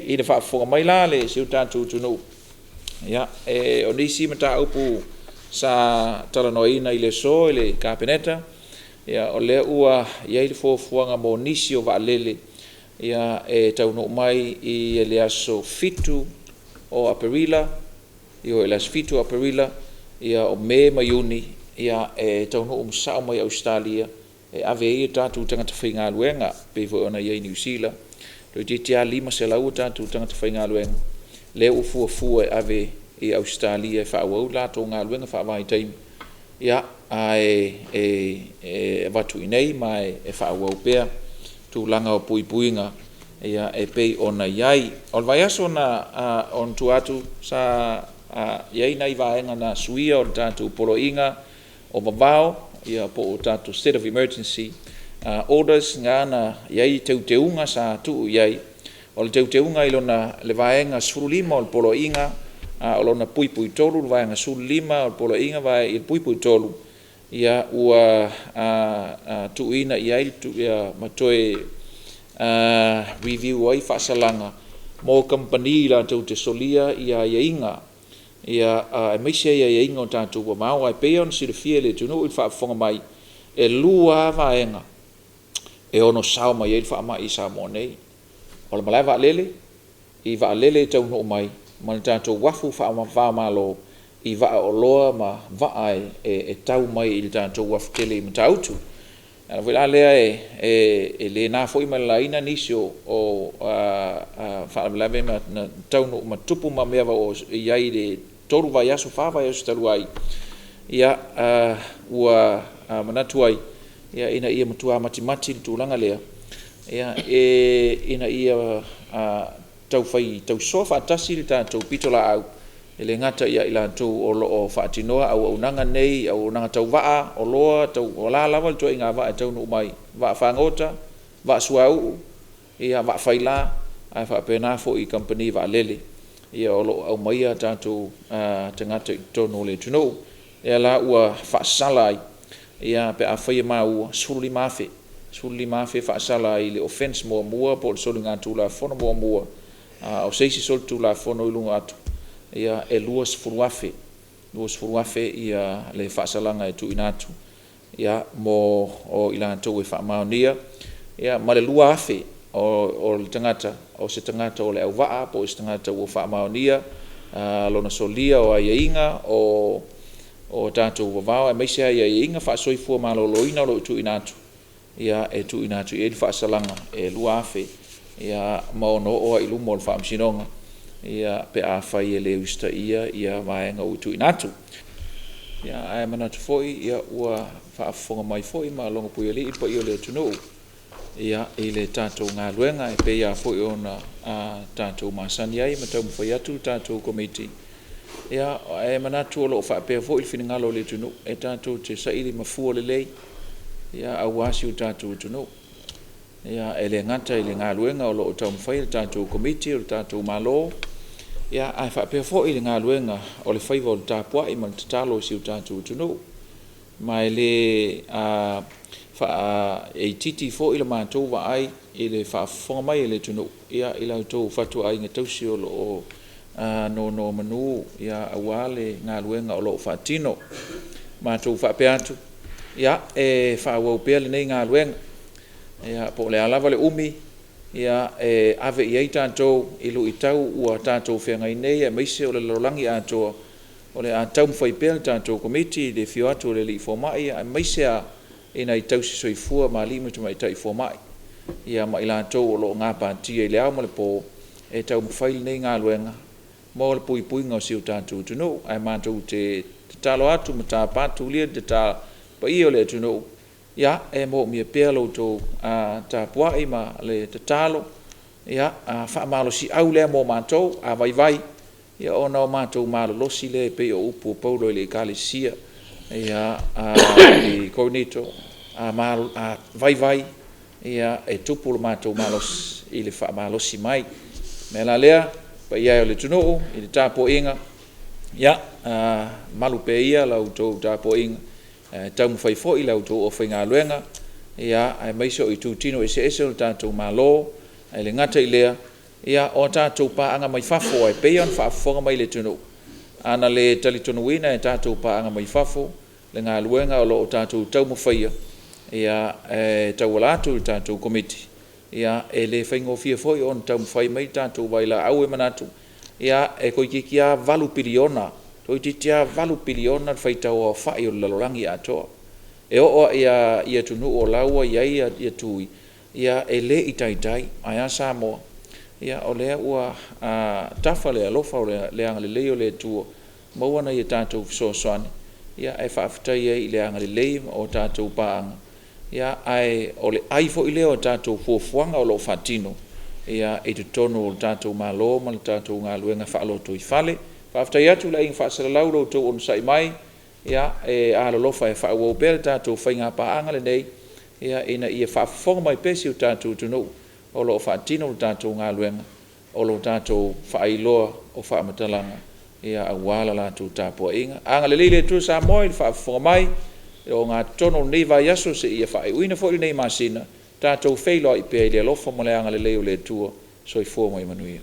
I le whaafonga mai la le siu tātou tunu. Ia, o nisi mata upu sa talanoina I le so, I le kapeneta. Ia, o le ua iai le fuafuanga mo nisi o waalele. Ia, taunu mai I le aso fitu o Aparila. Ia, le aso fitu o Aparila. Ia, o me mayuni. Ia, taunu umsao mai Australia. Ave I tātou tangata whainga luenga. Pevo ona iai New Zealand. Doi te tia lima se lau tātou tangata whainga luenga. Le ufua ave I Australia whaawau lātou ngā luenga whaawai taimi. Ia, watu I nei mai whaawau pēr. Tu langa o puipuinga. Ia, pei ona iai. Ol vai aso na on tu atu sa iai nai vaenga na suia o tātou Poloaiga o Vavao. Ia, po o tātou state of emergency. Orders ngā na iai Teuteuga sa tu iai. O le Teuteuga I lona le vaenga surulima o le Poloaiga, o lona puipui tolu, le vaenga surulima o le Poloaiga vai I le puipui tolu. Ia ua tuina iai ia matoe review ai whaasalanga mo company la tau te solia ia iaiga. Ia meisia ia iaiga o tātou wa mau ai pea on silifia le tunu I whaafonga mai e lua vaenga. E ono sao mai ele whaamai I sa mo nei. O le malai waalele, I waalele tau no mai, ma le tātou wafu whaamalo I waa o loa ma waa e tau mai I le tātou wafu tele I matautu. Ana wila lea le nā fo I malaina nisi o whaamalave ma tau no ma tupu ma mewa o iai le toru vai aso whawai aso talu ai. Ia ua manatu ai. Ia ina ia matua mati tūlanga lea. Ia ina ia tau whai tau sofa atasi le tātou pitola au. Le ngata ia ila tau o whaatinoa au nanga nei, au nanga tau waa, o loa, tau o la lawal tua inga waa tau no mai. Waa whangota, waa suau, ia waa whaila, ai whaapena fo I company waa lele. Ia o lo au maia tātou tangata I tono le tuno. Ia la ua whaasalai. Ia pe a whaia mau suli mafe whaasala I le offense mua po le soli ngā tūla whono mua o seisi soli tūla whono I lunga atu. Ia luas furuafe ia le whaasalanga tu inatu. Ia mo o ila tau e whaamaunia. Ia ma le lua afe o le tangata, o se tangata o le au waa po se tangata o whaamaunia. Lona solia o aiainga o tātou wawao e meisia ia inga whaasoifua maloloina lo tu inatu. Ia tu inatu I whaasalanga lua afe. Ia maono o I lumo le whaamsinonga. Ia pe a whai le ustaia ia vaenga o tu inatu. Ia ai manatu foi ia ua whaafonga mai foi ma longa pui li pa I le tunu. Ia I le tātou ngā luenga e pe ia foi ona tātou masani ai ma tau mwhai atu tātou komiti. Ia manatu o lo whaapea fo I whingalo le tunu e tātou te sairi mafua le lei. Ia awasi o tātou tunu. Ia le ngata I le ngā luenga o lo tau mwhai le tātou komiti o le tātou malo. Ia ai whaapea fo I le ngā luenga o le whaiva o le tāpua I man tatalo si o tātou tunu. Mai le titi fo I le mātou wa ai I le whaafonga mai le tunu. Ia I lau tau whatu ai ngā tausi o lo no manu ia awale ngā luenga o lo whaatino mātou whaapea atu. Ia whaawau pea le nei ngā luenga. Ia po le alawa le umi. Ia ave iai tātou ilu I tau ua tātou whengai nei meise o le lorangi atoa. O le tau mwhai pea le tātou komiti le whio atu o le li formai. Meise a ina I tau si soifua ma lima tu mai tai formai. Ia ma ila tau o lo ngā pātia I le au ma le po tau mwhai nei ngā luenga. Mo le pui ngau si o tātou tunu, ai mātou te talo atu ma tā pātu lia te tā pa I o le tunu. Ia, mo mia pēr lo tō tā puai ma le te talo. Ia, whaamalo si au lea mo mātou, a vai. Ia, o nao mātou mālo losi le pe o upu o paulo I le kālesia. Ia, I koinito, a vai. Ia, tupu lo mātou malos I le whaamalosi mai. Me la lea, pa ia o le tunu I le tāpo inga. Ia, malu pe ia lau tō tāpo inga. Tau mwhai fo I lau tō o whainga luenga. Ia, ai maiso I tūtino ese o le tātou malo. Ai le ngata I lea. ia o tātou pāanga mai whafo ai peion whaafonga mai le tunu. Ana le tali tunu wina e tātou pāanga mai whafo, le ngā luenga o lo o tātou tau mawhaia, ia tau alatu tātou komiti. Ia le whaingo fia foi on tau mwhai mai tātou waila au manatu. Ia koi kikia valu piliona, toi titia valu piliona whaitau o whai o lalorangi atoa. O ia tunu o laua ia tui. Ia le itaitai, aia Samoa. Ia o lea ua tafa lea lofa o lea anga lelei o lea tuo. Mauana ia tātou fisosoane. Ia whaafitai i lea anga lelei o tātou paanga. Ia o le aifo i lea o tātou fuafuanga o lo whatino. Ia te tono o tātou malo, ma le tātou ngā luenga whaaloto i whale. Whaafitai atu la inga whaasara lauro o tau on sai mai. Ia alolofa e whaawau bere tātou whainga paanga le nei. Ia ina ia whaafonga mai pesi o tātou tunu. O lo whaatino o tātou ngā luenga, o lo tātou whaailoa o whaamatalanga, ia awala lātou tāpua inga. Anga le lile tu sa moi, le whaafonga mai, o ngā tono nei vai aso se ia whaai uina fo nei masina, tātou whailoa i pēi le alofa mo le anga le leo le tua, so i fua mai manuia.